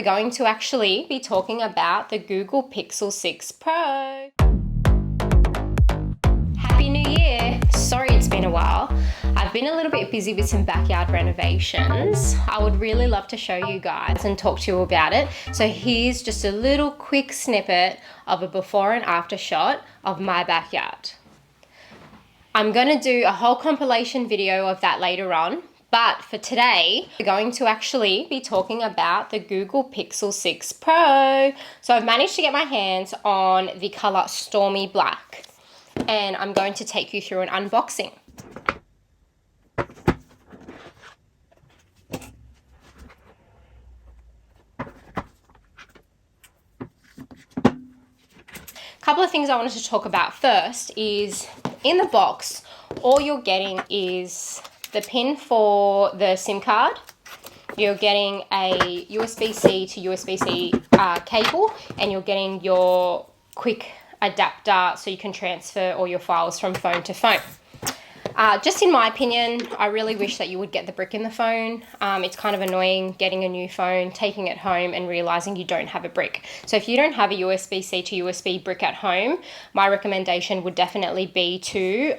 We're going to actually be talking about the Google Pixel 6 Pro. Happy New Year! Sorry it's been a while. I've been a little bit busy with some backyard renovations. I would really love to show you guys and talk to you about it. So here's just a little quick snippet of a before and after shot of my backyard. I'm going to do a whole compilation video of that later on. But for today, we're going to actually be talking about the Google Pixel 6 Pro. So I've managed to get my hands on the color Stormy Black, and I'm going to take you through an unboxing. Couple of things I wanted to talk about first is in the box, all you're getting is the pin for the SIM card. You're getting a USB-C to USB-C cable, and you're getting your quick adapter so you can transfer all your files from phone to phone. Just in my opinion, I really wish that you would get the brick in the phone. It's kind of annoying getting a new phone, taking it home and realizing you don't have a brick. So if you don't have a USB-C to USB brick at home, my recommendation would definitely be to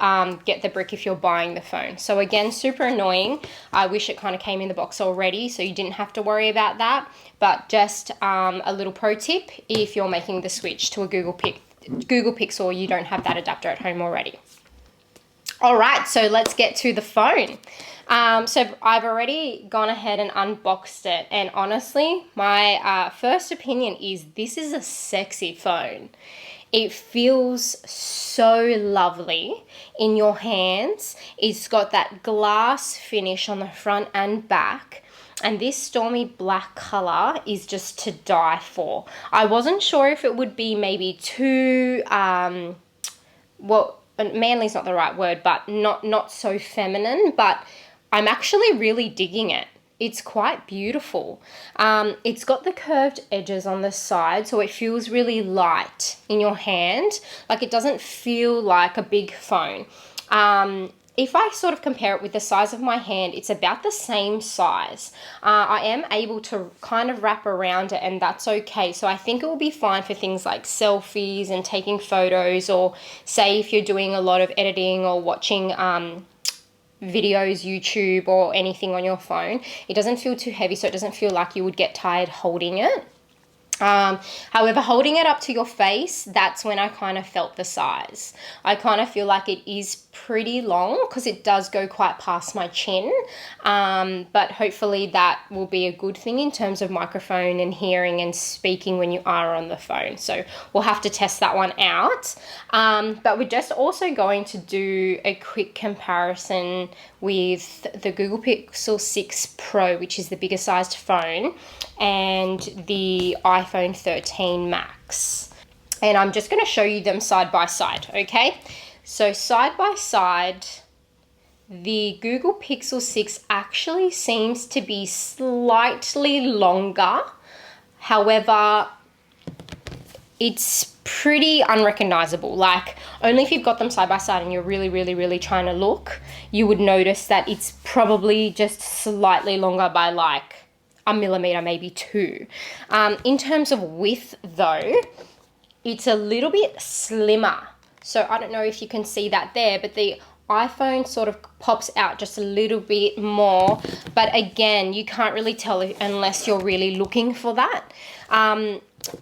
get the brick if you're buying the phone. So again, super annoying. I wish it kind of came in the box already so you didn't have to worry about that. But just a little pro tip, if you're making the switch to a Google Pixel, you don't have that adapter at home already. All right, so let's get to the phone. So I've already gone ahead and unboxed it, and honestly, my first opinion is this is a sexy phone. It feels so lovely in your hands. It's got that glass finish on the front and back. And this Stormy Black color is just to die for. I wasn't sure if it would be maybe too, manly's not the right word, but not so feminine, but I'm actually really digging it. It's quite beautiful. It's got the curved edges on the side, so it feels really light in your hand. Like, it doesn't feel like a big phone. If I sort of compare it with the size of my hand, it's about the same size. I am able to kind of wrap around it, and that's okay. So I think it will be fine for things like selfies and taking photos, or say if you're doing a lot of editing or watching videos, YouTube or anything on your phone. It doesn't feel too heavy, so it doesn't feel like you would get tired holding it. However, holding it up to your face, that's when I kind of felt the size. I kind of feel like it is pretty long because it does go quite past my chin, but hopefully that will be a good thing in terms of microphone and hearing and speaking when you are on the phone. So we'll have to test that one out. But we're just also going to do a quick comparison with the Google Pixel 6 Pro, which is the bigger sized phone, and the iPhone 13 Max. And I'm just going to show you them side by side, okay? So side by side, the Google Pixel 6 actually seems to be slightly longer. However, it's pretty unrecognizable. Like, only if you've got them side by side and you're really trying to look, you would notice that it's probably just slightly longer by like a millimeter, maybe 2. In terms of width though, it's a little bit slimmer. So I don't know if you can see that there, but the iPhone sort of pops out just a little bit more. But again, you can't really tell unless you're really looking for that.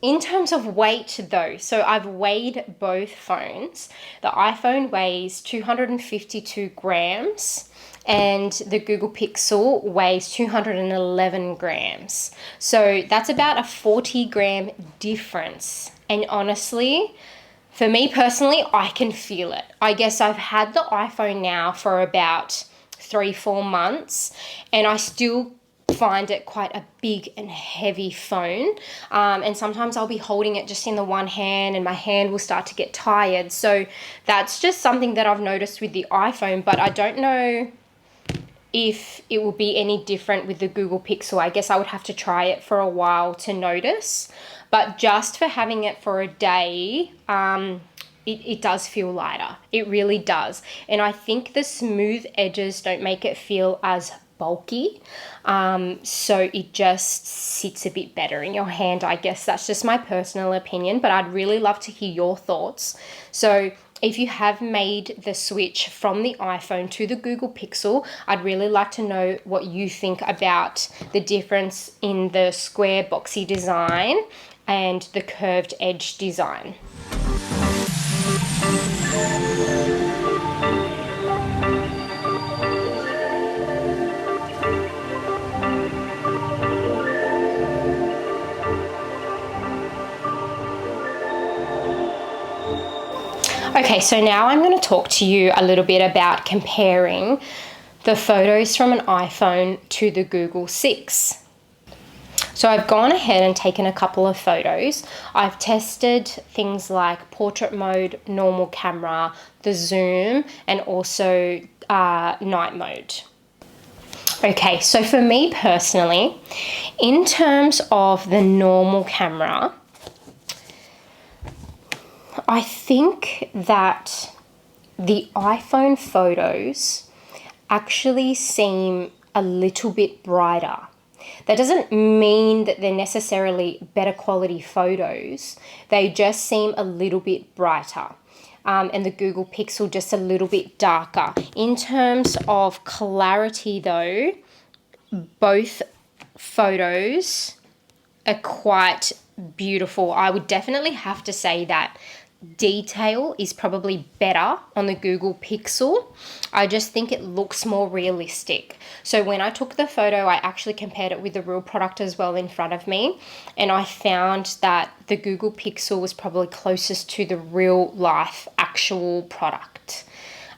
In terms of weight though, so I've weighed both phones. The iPhone weighs 252 grams and the Google Pixel weighs 211 grams. So that's about a 40 gram difference. And honestly, for me personally, I can feel it. I guess I've had the iPhone now for about 3-4 months, and I still find it quite a big and heavy phone, and sometimes I'll be holding it just in the one hand and my hand will start to get tired. So that's just something that I've noticed with the iPhone, but I don't know if it will be any different with the Google Pixel. I guess I would have to try it for a while to notice, but just for having it for a day, it does feel lighter. It really does. And I think the smooth edges don't make it feel as bulky. So it just sits a bit better in your hand, I guess. That's just my personal opinion, but I'd really love to hear your thoughts. So if you have made the switch from the iPhone to the Google Pixel, I'd really like to know what you think about the difference in the square boxy design and the curved edge design. Okay, so now I'm going to talk to you a little bit about comparing the photos from an iPhone to the Google 6. So I've gone ahead and taken a couple of photos. I've tested things like portrait mode, normal camera, the zoom, and also night mode. Okay, so for me personally, in terms of the normal camera, I think that the iPhone photos actually seem a little bit brighter. That doesn't mean that they're necessarily better quality photos. They just seem a little bit brighter. And the Google Pixel just a little bit darker. In terms of clarity though, both photos are quite beautiful. I would definitely have to say that detail is probably better on the Google Pixel. I just think it looks more realistic. So when I took the photo, I actually compared it with the real product as well in front of me, and I found that the Google Pixel was probably closest to the real life actual product.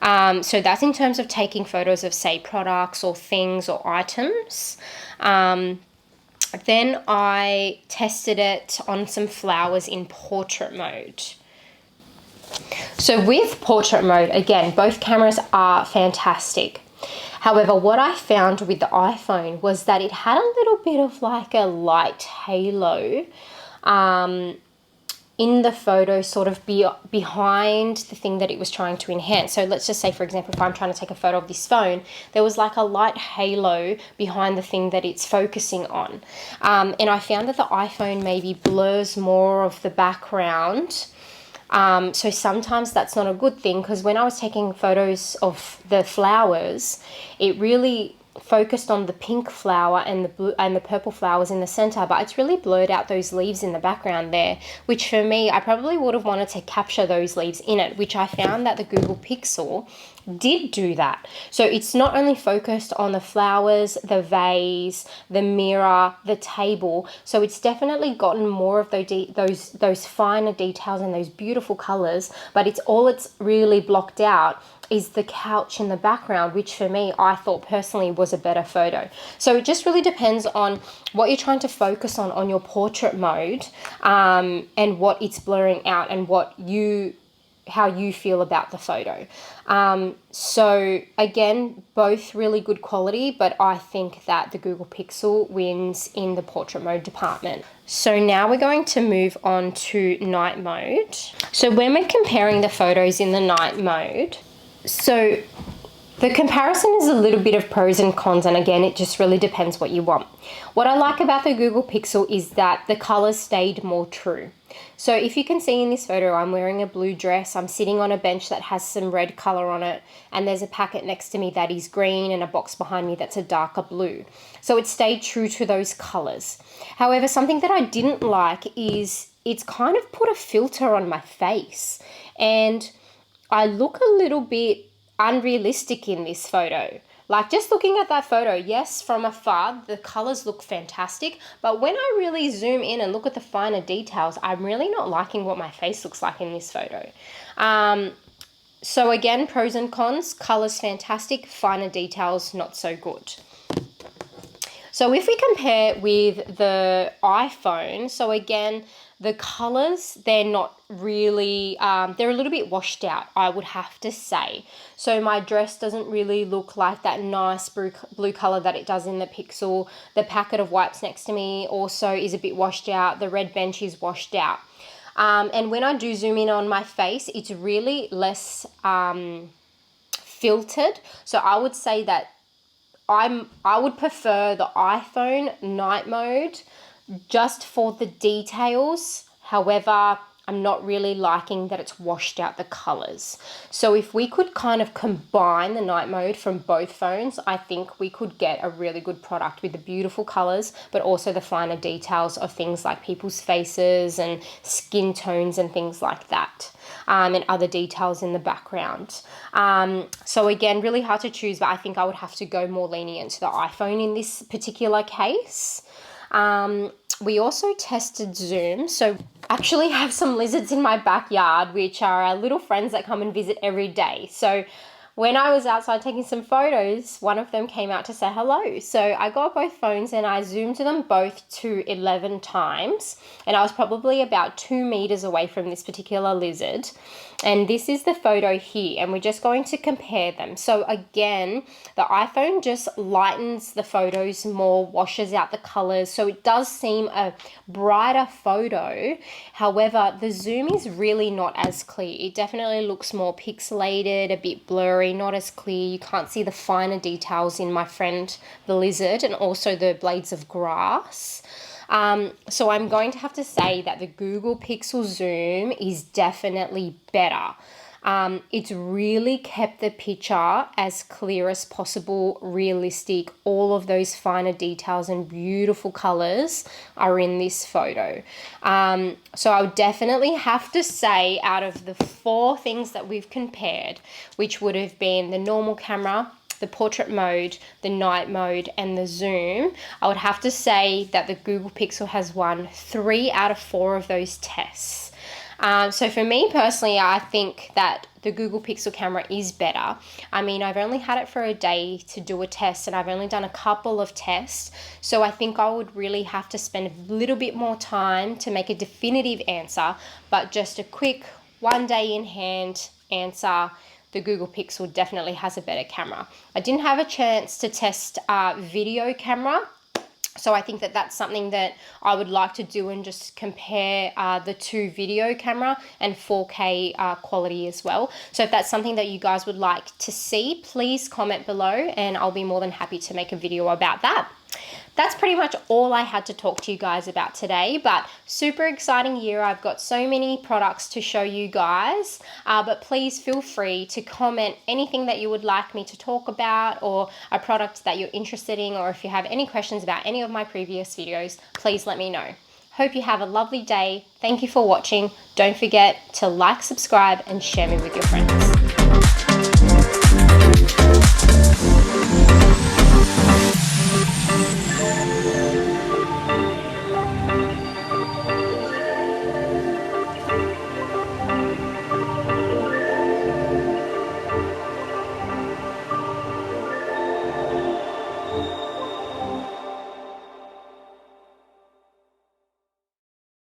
So that's in terms of taking photos of, say, products or things or items. Then I tested it on some flowers in portrait mode. So with portrait mode, again, both cameras are fantastic. However, what I found with the iPhone was that it had a little bit of like a light halo in the photo, sort of behind the thing that it was trying to enhance. So let's just say, for example, if I'm trying to take a photo of this phone, there was like a light halo behind the thing that it's focusing on. And I found that the iPhone maybe blurs more of the background. So sometimes that's not a good thing, because when I was taking photos of the flowers, it really focused on the pink flower and the blue and the purple flowers in the center, but it's really blurred out those leaves in the background there, which for me, I probably would have wanted to capture those leaves in it, which I found that the Google Pixel did do that. So it's not only focused on the flowers, the vase, the mirror, the table. So it's definitely gotten more of those finer details and those beautiful colors, but it's really blocked out is the couch in the background, which for me, I thought personally was a better photo. So it just really depends on what you're trying to focus on your portrait mode, and what it's blurring out and how you feel about the photo. So again, both really good quality, but I think that the Google Pixel wins in the portrait mode department. So now we're going to move on to night mode. So when we're comparing the photos in the night mode, so the comparison is a little bit of pros and cons, and again, it just really depends what you want. What I like about the Google Pixel is that the colors stayed more true. So if you can see in this photo, I'm wearing a blue dress, I'm sitting on a bench that has some red color on it, and there's a packet next to me that is green and a box behind me that's a darker blue. So it stayed true to those colors. However, something that I didn't like is it's kind of put a filter on my face, and I look a little bit unrealistic in this photo. Like, just looking at that photo, yes, from afar, the colors look fantastic, but when I really zoom in and look at the finer details, I'm really not liking what my face looks like in this photo. So again, pros and cons: colors fantastic, finer details not so good. So if we compare with the iPhone, so again, the colors, they're not really, they're a little bit washed out, I would have to say. So my dress doesn't really look like that nice blue color that it does in the Pixel. The packet of wipes next to me also is a bit washed out. The red bench is washed out. And when I do zoom in on my face, it's really less filtered. So I would say that I would prefer the iPhone night mode just for the details. However, I'm not really liking that it's washed out the colors. So if we could kind of combine the night mode from both phones, I think we could get a really good product with the beautiful colors, but also the finer details of things like people's faces and skin tones and things like that. And other details in the background. So again, really hard to choose, but I think I would have to go more lenient to the iPhone in this particular case. We also tested zoom. So actually have some lizards in my backyard, which are our little friends that come and visit every day. So when I was outside taking some photos, one of them came out to say hello. So I got both phones and I zoomed them both to 11 times. And I was probably about 2 meters away from this particular lizard. And this is the photo here, and we're just going to compare them. So again, the iPhone just lightens the photos more, washes out the colors, so it does seem a brighter photo. However, the zoom is really not as clear. It definitely looks more pixelated, a bit blurry, not as clear. You can't see the finer details in my friend the lizard, and also the blades of grass. So I'm going to have to say that the Google Pixel Zoom is definitely better. It's really kept the picture as clear as possible, realistic. All of those finer details and beautiful colors are in this photo. So I would definitely have to say, out of the 4 things that we've compared, which would have been the normal camera, the portrait mode, the night mode, and the zoom, I would have to say that the Google Pixel has won 3 out of 4 of those tests. So for me personally, I think that the Google Pixel camera is better. I mean, I've only had it for a day to do a test, and I've only done a couple of tests. So I think I would really have to spend a little bit more time to make a definitive answer, but just a quick 1 day in hand answer: the Google Pixel definitely has a better camera. I didn't have a chance to test video camera, so I think that that's something that I would like to do and just compare the 2 video camera and 4K quality as well. So if that's something that you guys would like to see, please comment below and I'll be more than happy to make a video about that. That's pretty much all I had to talk to you guys about today, but super exciting year. I've got so many products to show you guys, but please feel free to comment anything that you would like me to talk about, or a product that you're interested in, or if you have any questions about any of my previous videos, please let me know. Hope you have a lovely day. Thank you for watching. Don't forget to like, subscribe, and share me with your friends.